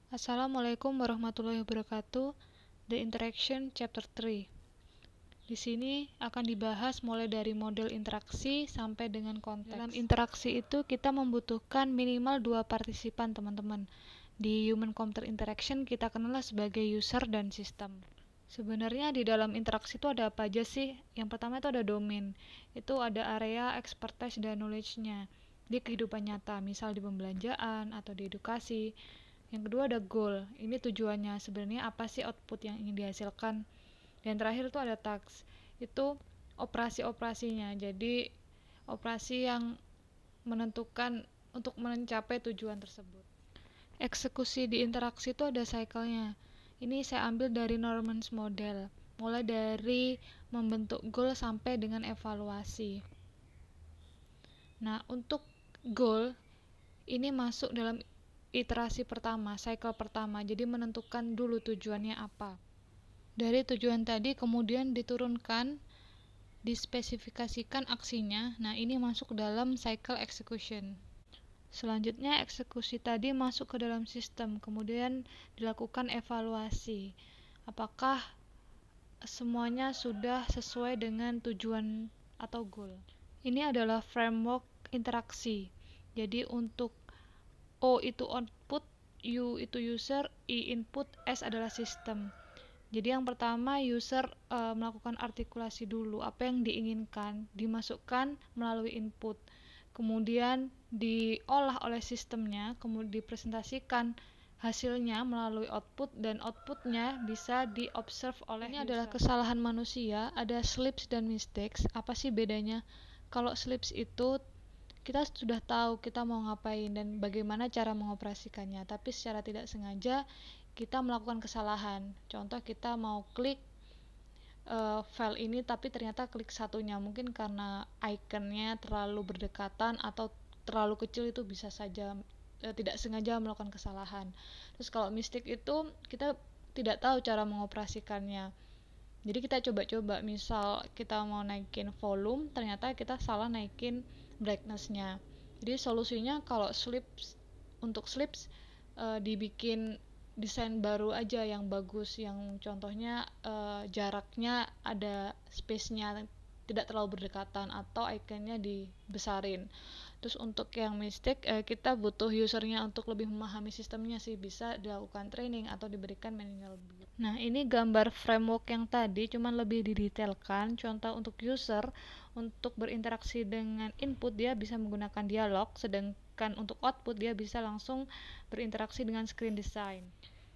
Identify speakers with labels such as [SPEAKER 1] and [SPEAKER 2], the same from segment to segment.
[SPEAKER 1] Assalamualaikum warahmatullahi wabarakatuh. The Interaction Chapter 3. Di sini akan dibahas mulai dari model interaksi sampai dengan konteks. Dalam interaksi itu kita membutuhkan minimal 2 partisipan, teman-teman. Di human computer interaction kita kenal sebagai user dan sistem. Sebenarnya di dalam interaksi itu ada apa aja sih? Yang pertama itu ada domain. Itu ada area, expertise, dan knowledge-nya di kehidupan nyata, misal di pembelanjaan atau di edukasi. Yang kedua ada goal. Ini tujuannya, sebenarnya apa sih output yang ingin dihasilkan. Dan terakhir itu ada task. Itu operasi-operasinya. Jadi operasi yang menentukan untuk mencapai tujuan tersebut. Eksekusi di interaksi itu ada cycle-nya. Ini saya ambil dari Norman's model, mulai dari membentuk goal sampai dengan evaluasi. Nah, untuk goal ini masuk dalam iterasi pertama, cycle pertama. Jadi menentukan dulu tujuannya apa. Dari tujuan tadi kemudian diturunkan, dispesifikasikan aksinya. Nah, ini masuk dalam cycle execution. Selanjutnya eksekusi tadi masuk ke dalam sistem, kemudian dilakukan evaluasi. Apakah semuanya sudah sesuai dengan tujuan atau goal. Ini adalah framework interaksi. Jadi untuk O itu output, U itu user, I input, S adalah sistem. Jadi yang pertama user melakukan artikulasi dulu, apa yang diinginkan dimasukkan melalui input, kemudian diolah oleh sistemnya, kemudian dipresentasikan hasilnya melalui output, dan outputnya bisa diobserve oleh user. Ini adalah kesalahan manusia, ada slips dan mistakes. Apa sih bedanya? Kalau slips itu kita sudah tahu kita mau ngapain dan bagaimana cara mengoperasikannya, tapi secara tidak sengaja kita melakukan kesalahan. Contoh, kita mau klik file ini tapi ternyata klik satunya, mungkin karena ikonnya terlalu berdekatan atau terlalu kecil, itu bisa saja tidak sengaja melakukan kesalahan. Terus kalau mistake itu kita tidak tahu cara mengoperasikannya. Jadi kita coba-coba, misal kita mau naikin volume, ternyata kita salah naikin brightness-nya. Jadi solusinya kalau untuk slips dibikin desain baru aja yang bagus, yang contohnya jaraknya ada space-nya, tidak terlalu berdekatan, atau ikonnya dibesarin. Terus untuk yang mistake, kita butuh usernya untuk lebih memahami sistemnya sih, bisa dilakukan training atau diberikan manual build. Nah, ini gambar framework yang tadi, cuman lebih didetailkan. Contoh untuk user, untuk berinteraksi dengan input dia bisa menggunakan dialog, sedangkan untuk output dia bisa langsung berinteraksi dengan screen design.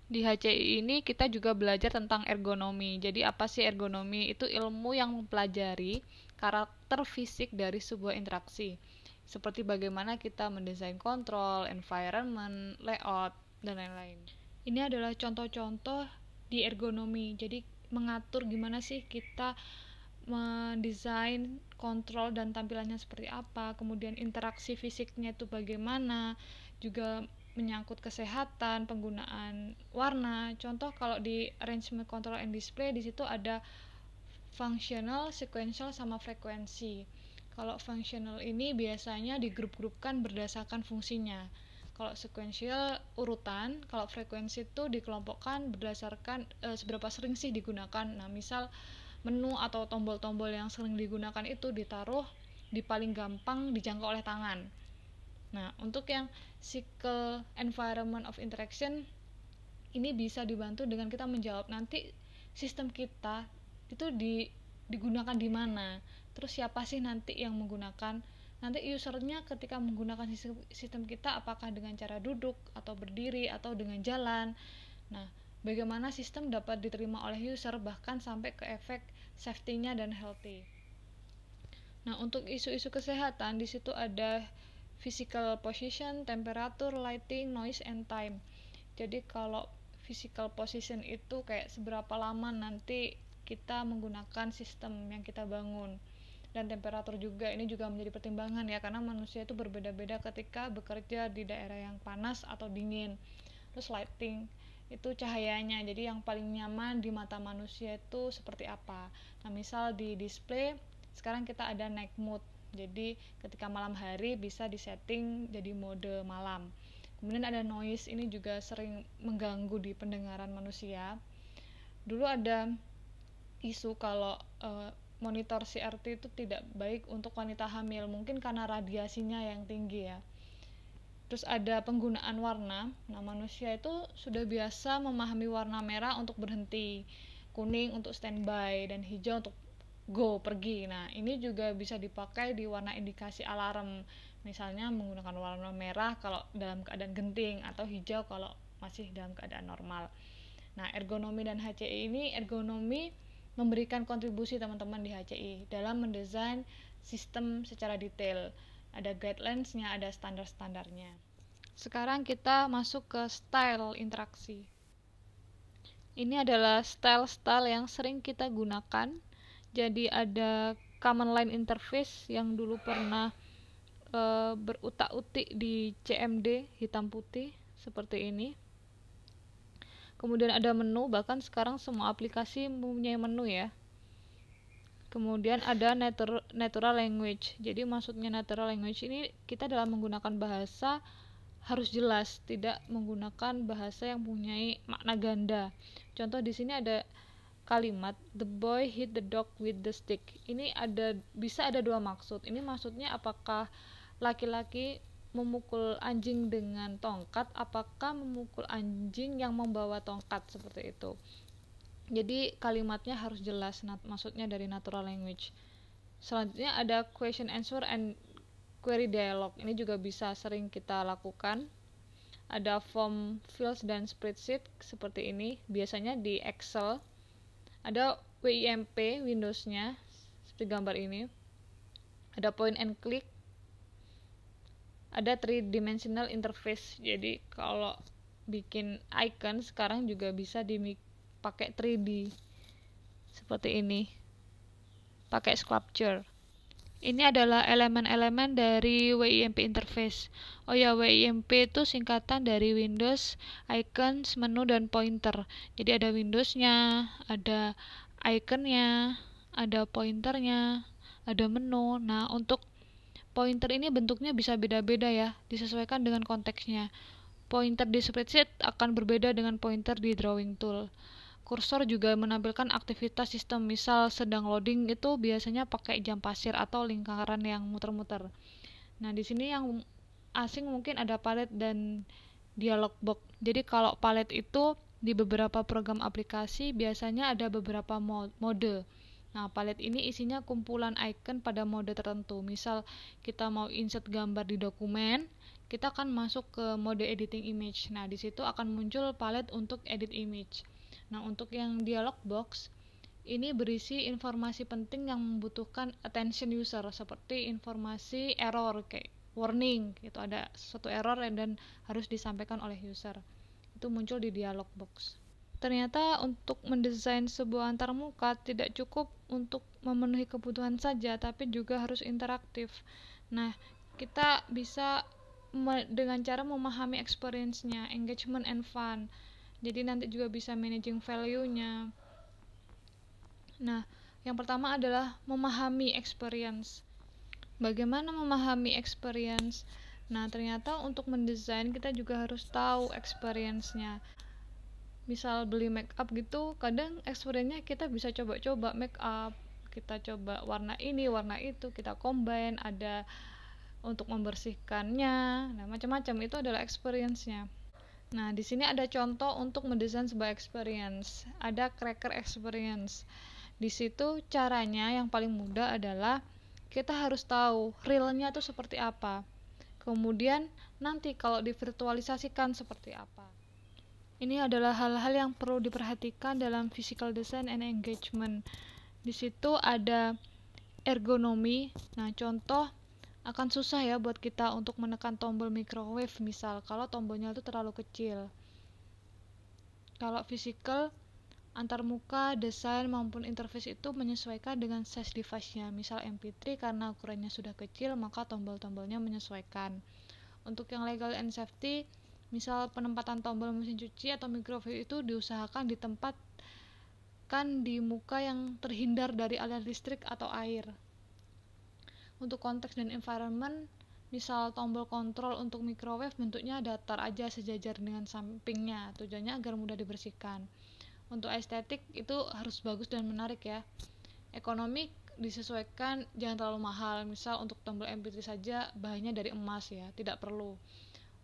[SPEAKER 1] Di HCI ini kita juga belajar tentang ergonomi. Jadi apa sih ergonomi? Itu ilmu yang mempelajari karakter fisik dari sebuah interaksi, seperti bagaimana kita mendesain kontrol, environment, layout, dan lain-lain. Ini adalah contoh-contoh di ergonomi. Jadi mengatur gimana sih kita mendesain kontrol dan tampilannya seperti apa, kemudian interaksi fisiknya itu bagaimana, juga menyangkut kesehatan, penggunaan warna. Contoh kalau di arrangement control and display, di situ ada functional, sequential, sama frekuensi. Kalau functional ini biasanya digrup-grupkan berdasarkan fungsinya. Kalau sequential urutan, kalau frekuensi itu dikelompokkan berdasarkan seberapa sering sih digunakan. Nah, misal menu atau tombol-tombol yang sering digunakan itu ditaruh di paling gampang dijangkau oleh tangan. Nah, untuk yang cycle environment of interaction ini bisa dibantu dengan kita menjawab nanti sistem kita itu digunakan di mana, terus siapa sih nanti yang menggunakan, nanti usernya ketika menggunakan sistem kita apakah dengan cara duduk atau berdiri atau dengan jalan. Nah, bagaimana sistem dapat diterima oleh user, bahkan sampai ke efek safety-nya dan healthy. Nah, untuk isu-isu kesehatan di situ ada physical position, temperature, lighting, noise, and time. Jadi kalau physical position itu kayak seberapa lama nanti kita menggunakan sistem yang kita bangun, dan temperatur juga, ini juga menjadi pertimbangan ya, karena manusia itu berbeda-beda ketika bekerja di daerah yang panas atau dingin. Terus lighting itu cahayanya, jadi yang paling nyaman di mata manusia itu seperti apa. Nah, misal di display sekarang kita ada night mode, jadi ketika malam hari bisa disetting jadi mode malam. Kemudian ada noise, ini juga sering mengganggu di pendengaran manusia. Dulu ada isu kalau monitor CRT itu tidak baik untuk wanita hamil, mungkin karena radiasinya yang tinggi ya. Terus ada penggunaan warna. Nah, manusia itu sudah biasa memahami warna merah untuk berhenti, kuning untuk standby, dan hijau untuk go, pergi. Nah, ini juga bisa dipakai di warna indikasi alarm. Misalnya menggunakan warna merah kalau dalam keadaan genting atau hijau kalau masih dalam keadaan normal. Nah, ergonomi dan HCI ini, ergonomi memberikan kontribusi teman-teman di HCI dalam mendesain sistem secara detail. Ada guidelines-nya, ada standar-standarnya. Sekarang kita masuk ke style interaksi. Ini adalah style-style yang sering kita gunakan. Jadi ada common line interface yang dulu pernah berutak-utik di CMD hitam putih seperti ini. Kemudian ada menu, bahkan sekarang semua aplikasi mempunyai menu ya. Kemudian ada natural language. Jadi maksudnya natural language ini kita dalam menggunakan bahasa harus jelas, tidak menggunakan bahasa yang mempunyai makna ganda. Contoh di sini ada kalimat the boy hit the dog with the stick. Ini bisa ada dua maksud. Ini maksudnya apakah laki-laki memukul anjing dengan tongkat, apakah memukul anjing yang membawa tongkat, seperti itu. Jadi kalimatnya harus jelas maksudnya dari natural language. Selanjutnya ada question answer and query dialog. Ini juga bisa sering kita lakukan. Ada form, fields, dan spreadsheet seperti ini, biasanya di Excel. Ada WIMP Windows-nya seperti gambar ini. Ada point and click. Ada 3-dimensional interface. Jadi kalau bikin icon sekarang juga bisa dipakai 3D seperti ini, pakai sculpture. Ini adalah elemen-elemen dari WIMP interface. Oh ya, WIMP itu singkatan dari Windows, Icons, Menu, dan Pointer. Jadi ada Windows-nya, ada icon-nya, ada pointernya, ada menu. Nah, untuk pointer ini bentuknya bisa beda-beda ya, disesuaikan dengan konteksnya. Pointer di spreadsheet akan berbeda dengan pointer di drawing tool. Kursor juga menampilkan aktivitas sistem, misal sedang loading itu biasanya pakai jam pasir atau lingkaran yang muter-muter. Nah, di sini yang asing mungkin ada palet dan dialog box. Jadi kalau palet itu di beberapa program aplikasi biasanya ada beberapa mode. Nah, palet ini isinya kumpulan icon pada mode tertentu. Misal kita mau insert gambar di dokumen, kita akan masuk ke mode editing image. Nah, di situ akan muncul palet untuk edit image. Nah, untuk yang dialog box ini berisi informasi penting yang membutuhkan attention user, seperti informasi error kayak warning, itu ada suatu error dan harus disampaikan oleh user. Itu muncul di dialog box. Ternyata untuk mendesain sebuah antarmuka tidak cukup untuk memenuhi kebutuhan saja, tapi juga harus interaktif. Nah, kita bisa dengan cara memahami experience-nya, engagement and fun. Jadi nanti juga bisa managing value-nya. Nah, yang pertama adalah memahami experience. Bagaimana memahami experience? Nah, ternyata untuk mendesain kita juga harus tahu experience-nya. Misal beli make up gitu, kadang experience-nya kita bisa coba-coba make up, kita coba warna ini, warna itu, kita combine, ada untuk membersihkannya. Nah, macam-macam itu adalah experience-nya. Nah, di sini ada contoh untuk mendesain sebuah experience. Ada Cracker Experience. Di situ caranya yang paling mudah adalah kita harus tahu realnya itu seperti apa. Kemudian nanti kalau divirtualisasikan seperti apa. Ini adalah hal-hal yang perlu diperhatikan dalam physical design and engagement. Di situ ada ergonomi. Nah, contoh akan susah ya buat kita untuk menekan tombol microwave misal kalau tombolnya itu terlalu kecil. Kalau physical, antarmuka, desain maupun interface itu menyesuaikan dengan size device-nya. Misal MP3 karena ukurannya sudah kecil maka tombol-tombolnya menyesuaikan. Untuk yang legal and safety, misal penempatan tombol mesin cuci atau microwave itu diusahakan ditempatkan di muka yang terhindar dari aliran listrik atau air. Untuk konteks dan environment, Misal tombol kontrol untuk microwave bentuknya datar aja sejajar dengan sampingnya, tujuannya agar mudah dibersihkan. Untuk estetik itu harus bagus dan menarik ya. Ekonomik disesuaikan, jangan terlalu mahal. Misal untuk tombol MP3 saja bahannya dari emas ya, tidak perlu.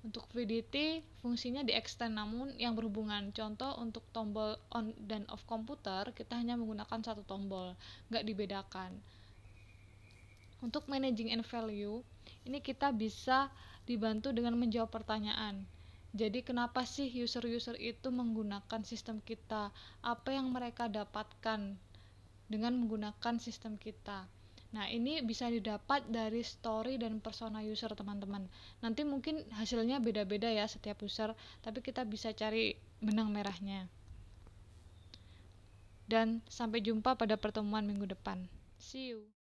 [SPEAKER 1] Untuk VDT fungsinya di extend namun yang berhubungan. Contoh untuk tombol on dan off komputer kita hanya menggunakan satu tombol, nggak dibedakan. Untuk managing and value, ini kita bisa dibantu dengan menjawab pertanyaan. Jadi kenapa sih user-user itu menggunakan sistem kita? Apa yang mereka dapatkan dengan menggunakan sistem kita? Nah, ini bisa didapat dari story dan persona user, teman-teman. Nanti mungkin hasilnya beda-beda ya setiap user, tapi kita bisa cari benang merahnya. Dan sampai jumpa pada pertemuan minggu depan. See you.